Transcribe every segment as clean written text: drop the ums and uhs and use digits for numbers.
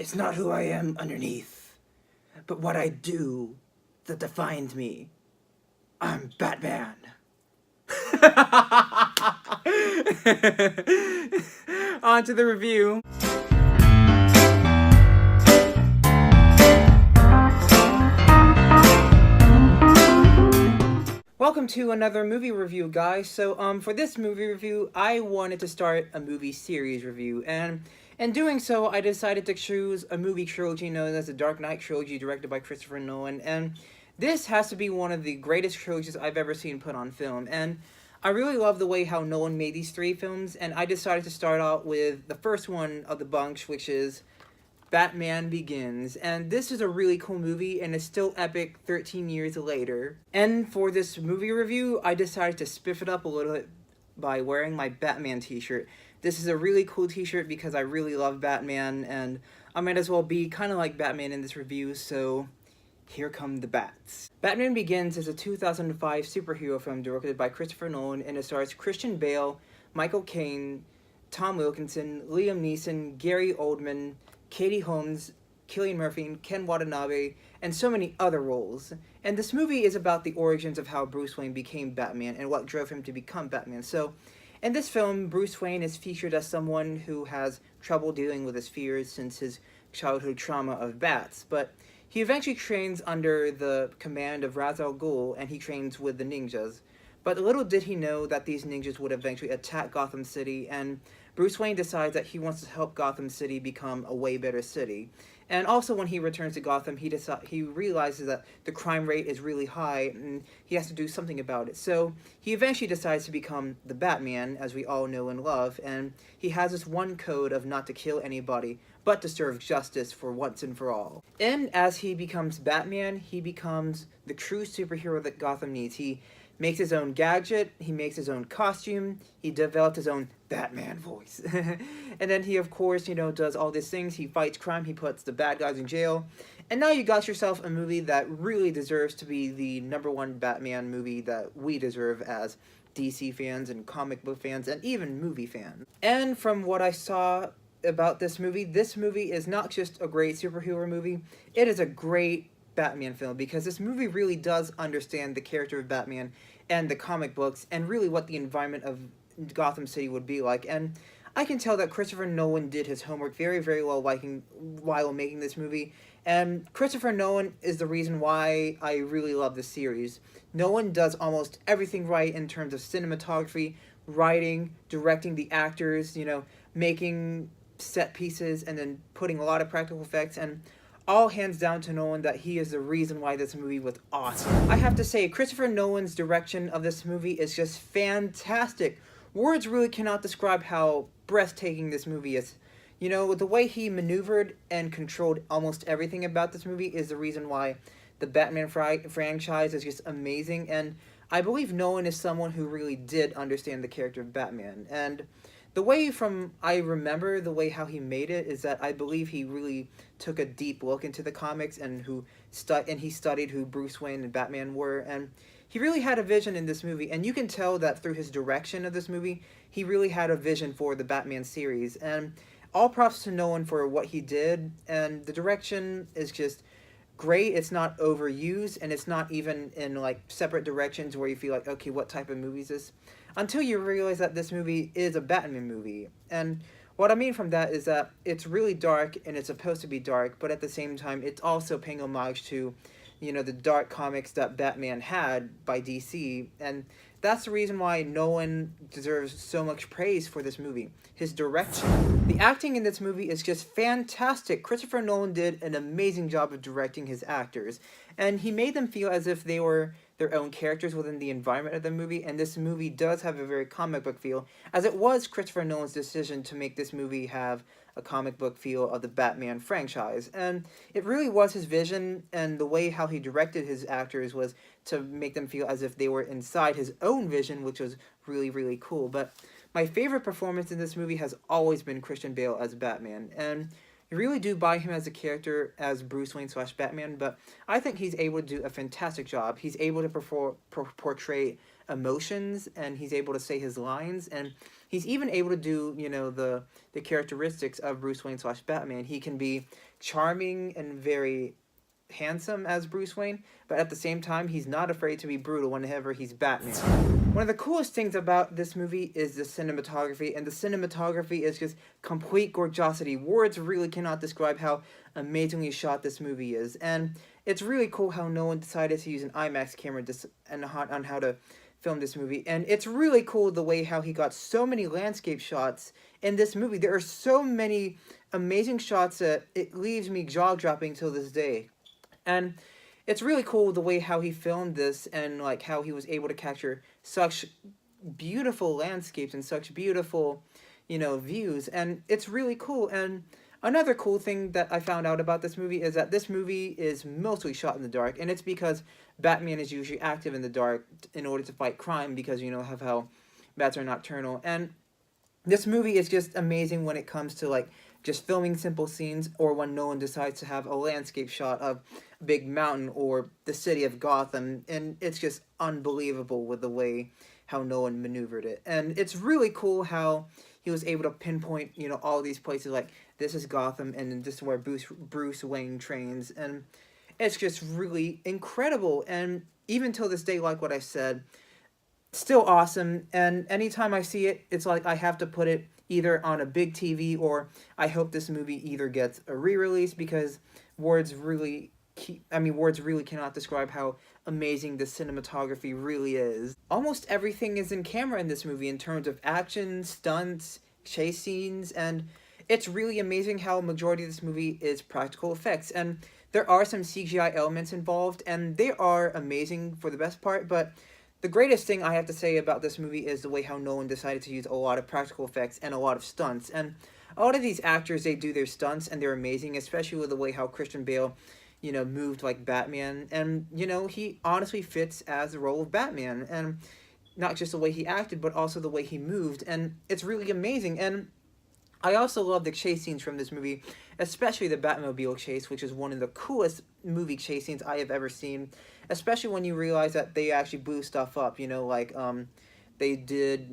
It's not who I am underneath, but what I do that defines me. I'm Batman. On to the review. Welcome to another movie review, guys. So, for this movie review, I wanted to start a movie series review, and in doing so, I decided to choose a movie trilogy known as the Dark Knight trilogy, directed by Christopher Nolan, and this has to be one of the greatest trilogies I've ever seen put on film, and I really love the way how Nolan made these three films, and I decided to start out with the first one of the bunch, which is Batman Begins, and this is a really cool movie, and it's still epic 13 years later. And for this movie review, I decided to spiff it up a little bit by wearing my Batman t-shirt. This is a really cool t-shirt because I really love Batman, and I might as well be kind of like Batman in this review, so here come the bats. Batman Begins is a 2005 superhero film directed by Christopher Nolan, and it stars Christian Bale, Michael Caine, Tom Wilkinson, Liam Neeson, Gary Oldman, Katie Holmes, Cillian Murphy, Ken Watanabe, and so many other roles. And this movie is about the origins of how Bruce Wayne became Batman and what drove him to become Batman. So, in this film, Bruce Wayne is featured as someone who has trouble dealing with his fears since his childhood trauma of bats, but he eventually trains under the command of Ra's al Ghul, and he trains with the ninjas. But little did he know that these ninjas would eventually attack Gotham City, and Bruce Wayne decides that he wants to help Gotham City become a way better city. And also when he returns to Gotham, he realizes that the crime rate is really high, and he has to do something about it. So he eventually decides to become the Batman, as we all know and love, and he has this one code of not to kill anybody, but to serve justice for once and for all. And as he becomes Batman, he becomes the true superhero that Gotham needs. He makes his own gadget, he makes his own costume, he developed his own Batman voice. And then he, of course, does all these things. He fights crime, he puts the bad guys in jail. And now you got yourself a movie that really deserves to be the #1 Batman movie that we deserve as DC fans and comic book fans and even movie fans. And from what I saw about this movie is not just a great superhero movie, it is a great Batman film, because this movie really does understand the character of Batman and the comic books and really what the environment of Gotham City would be like. And I can tell that Christopher Nolan did his homework very, very well while making this movie. And Christopher Nolan is the reason why I really love this series. Nolan does almost everything right in terms of cinematography, writing, directing the actors, making set pieces, and then putting a lot of practical effects, and all hands down to Nolan that he is the reason why this movie was awesome. I have to say, Christopher Nolan's direction of this movie is just fantastic. Words really cannot describe how breathtaking this movie is. The way he maneuvered and controlled almost everything about this movie is the reason why the Batman franchise is just amazing, and I believe Nolan is someone who really did understand the character of Batman. And the way I remember the way how he made it is that I believe he really took a deep look into the comics and he studied who Bruce Wayne and Batman were, and he really had a vision in this movie, and you can tell that through his direction of this movie, he really had a vision for the Batman series. And all props to Nolan for what he did, and the direction is just great. It's not overused, and it's not even in separate directions where you feel like, okay, what type of movie is this? Until you realize that this movie is a Batman movie. And what I mean from that is that it's really dark, and it's supposed to be dark, but at the same time, it's also paying homage to, the dark comics that Batman had by DC, and that's the reason why Nolan deserves so much praise for this movie. His direction. The acting in this movie is just fantastic. Christopher Nolan did an amazing job of directing his actors, and he made them feel as if they were their own characters within the environment of the movie, and this movie does have a very comic book feel, as it was Christopher Nolan's decision to make this movie have a comic book feel of the Batman franchise. And it really was his vision, and the way how he directed his actors was to make them feel as if they were inside his own vision, which was really, really cool. But my favorite performance in this movie has always been Christian Bale as Batman, and I really do buy him as a character as Bruce Wayne / Batman, but I think he's able to do a fantastic job. He's able to portray emotions, and he's able to say his lines, and he's even able to do, the characteristics of Bruce Wayne slash Batman. He can be charming and very handsome as Bruce Wayne, but at the same time, he's not afraid to be brutal whenever he's Batman. One of the coolest things about this movie is the cinematography, and the cinematography is just complete gorgeosity. Words really cannot describe how amazingly shot this movie is, and it's really cool how Nolan decided to use an IMAX camera on how to film this movie, and it's really cool the way how he got so many landscape shots in this movie. There are so many amazing shots that it leaves me jaw-dropping till this day. And it's really cool the way how he filmed this, and like how he was able to capture such beautiful landscapes and such beautiful, views, and it's really cool. And another cool thing that I found out about this movie is that this movie is mostly shot in the dark, and it's because Batman is usually active in the dark in order to fight crime, because have how bats are nocturnal. And this movie is just amazing when it comes to like just filming simple scenes, or when Nolan decides to have a landscape shot of a big mountain or the city of Gotham, and it's just unbelievable with the way how Nolan maneuvered it. And it's really cool how he was able to pinpoint, all these places, like this is Gotham, and this is where Bruce Wayne trains, and it's just really incredible. And even till this day, like what I said, still awesome. And anytime I see it, it's like I have to put it either on a big TV, or I hope this movie either gets a re-release, because words really cannot describe how amazing the cinematography really is. Almost everything is in camera in this movie in terms of action, stunts, chase scenes, and it's really amazing how a majority of this movie is practical effects. And there are some CGI elements involved, and they are amazing for the best part, but the greatest thing I have to say about this movie is the way how Nolan decided to use a lot of practical effects and a lot of stunts. And a lot of these actors, they do their stunts, and they're amazing, especially with the way how Christian Bale, moved like Batman. And, he honestly fits as the role of Batman. And not just the way he acted, but also the way he moved. And it's really amazing. And I also love the chase scenes from this movie, especially the Batmobile chase, which is one of the coolest movie chase scenes I have ever seen, especially when you realize that they actually blew stuff up, they did,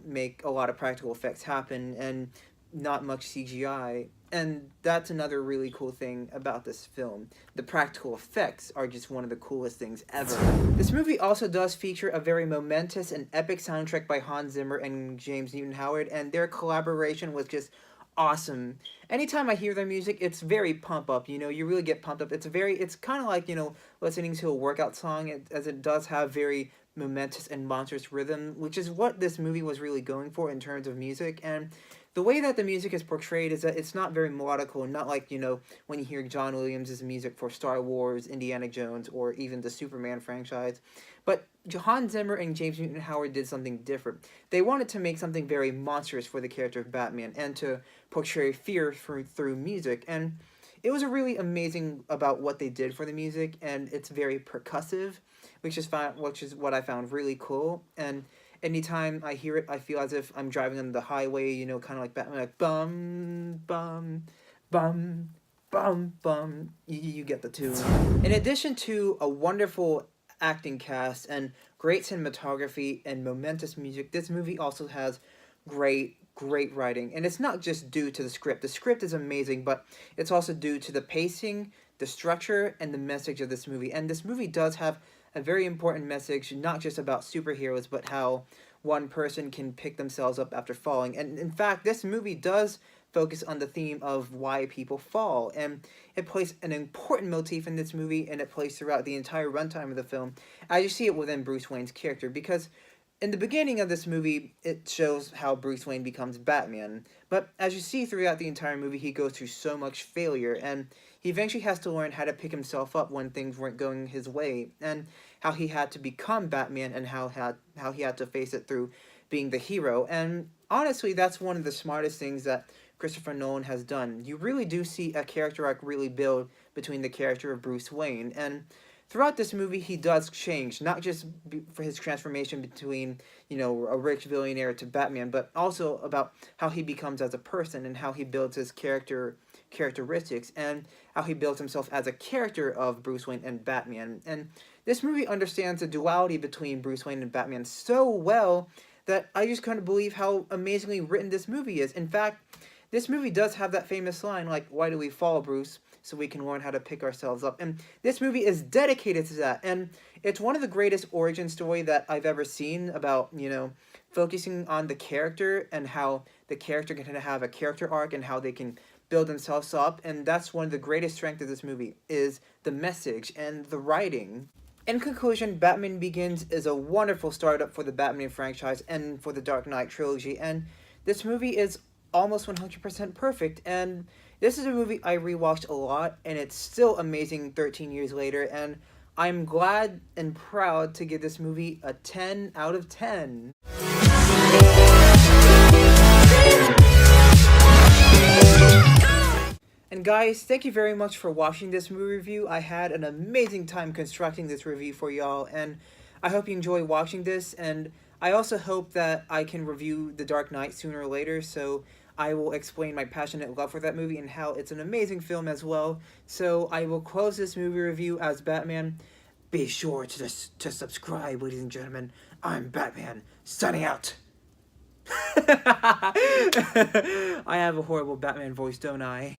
make a lot of practical effects happen, and not much CGI. And that's another really cool thing about this film. The practical effects are just one of the coolest things ever. This movie also does feature a very momentous and epic soundtrack by Hans Zimmer and James Newton Howard, and their collaboration was just awesome. Anytime I hear their music, it's very pump up, you really get pumped up. It's kind of like, listening to a workout song, as it does have very momentous and monstrous rhythm, which is what this movie was really going for in terms of music. And the way that the music is portrayed is that it's not very melodical, not like, when you hear John Williams' music for Star Wars, Indiana Jones, or even the Superman franchise. But Hans Zimmer and James Newton Howard did something different. They wanted to make something very monstrous for the character of Batman, and to portray fear through music. And it was really amazing about what they did for the music, and it's very percussive, which is what I found really cool. And anytime I hear it, I feel as if I'm driving on the highway, kind of like Batman, like bum, bum, bum, bum, bum. You get the tune. In addition to a wonderful acting cast and great cinematography and momentous music, this movie also has great writing. And it's not just due to the script. The script is amazing, but it's also due to the pacing, the structure, and the message of this movie. And this movie does have a very important message, not just about superheroes, but how one person can pick themselves up after falling. And in fact, this movie does focus on the theme of why people fall, and it plays an important motif in this movie, and it plays throughout the entire runtime of the film, as you see it within Bruce Wayne's character. Because in the beginning of this movie, it shows how Bruce Wayne becomes Batman, but as you see throughout the entire movie, he goes through so much failure, and he eventually has to learn how to pick himself up when things weren't going his way, and how he had to become Batman, and how he had to face it through being the hero. And honestly, that's one of the smartest things that Christopher Nolan has done. You really do see a character arc really build between the character of Bruce Wayne, and throughout this movie, he does change, not just for his transformation between, a rich billionaire to Batman, but also about how he becomes as a person, and how he builds his characteristics, and how he builds himself as a character of Bruce Wayne and Batman. And this movie understands the duality between Bruce Wayne and Batman so well that I just couldn't believe how amazingly written this movie is. In fact, this movie does have that famous line, like, "Why do we fall, Bruce? So we can learn how to pick ourselves up." And this movie is dedicated to that. And it's one of the greatest origin story that I've ever seen about, focusing on the character and how the character can have a character arc and how they can build themselves up. And that's one of the greatest strengths of this movie, is the message and the writing. In conclusion, Batman Begins is a wonderful startup for the Batman franchise and for the Dark Knight trilogy, and this movie is almost 100% perfect, and this is a movie I rewatched a lot, and it's still amazing 13 years later, and I'm glad and proud to give this movie a 10 out of 10. And guys, thank you very much for watching this movie review. I had an amazing time constructing this review for y'all, and I hope you enjoy watching this, and I also hope that I can review The Dark Knight sooner or later, so I will explain my passionate love for that movie and how it's an amazing film as well. So I will close this movie review as Batman. Be sure to subscribe, ladies and gentlemen. I'm Batman, signing out. I have a horrible Batman voice, don't I?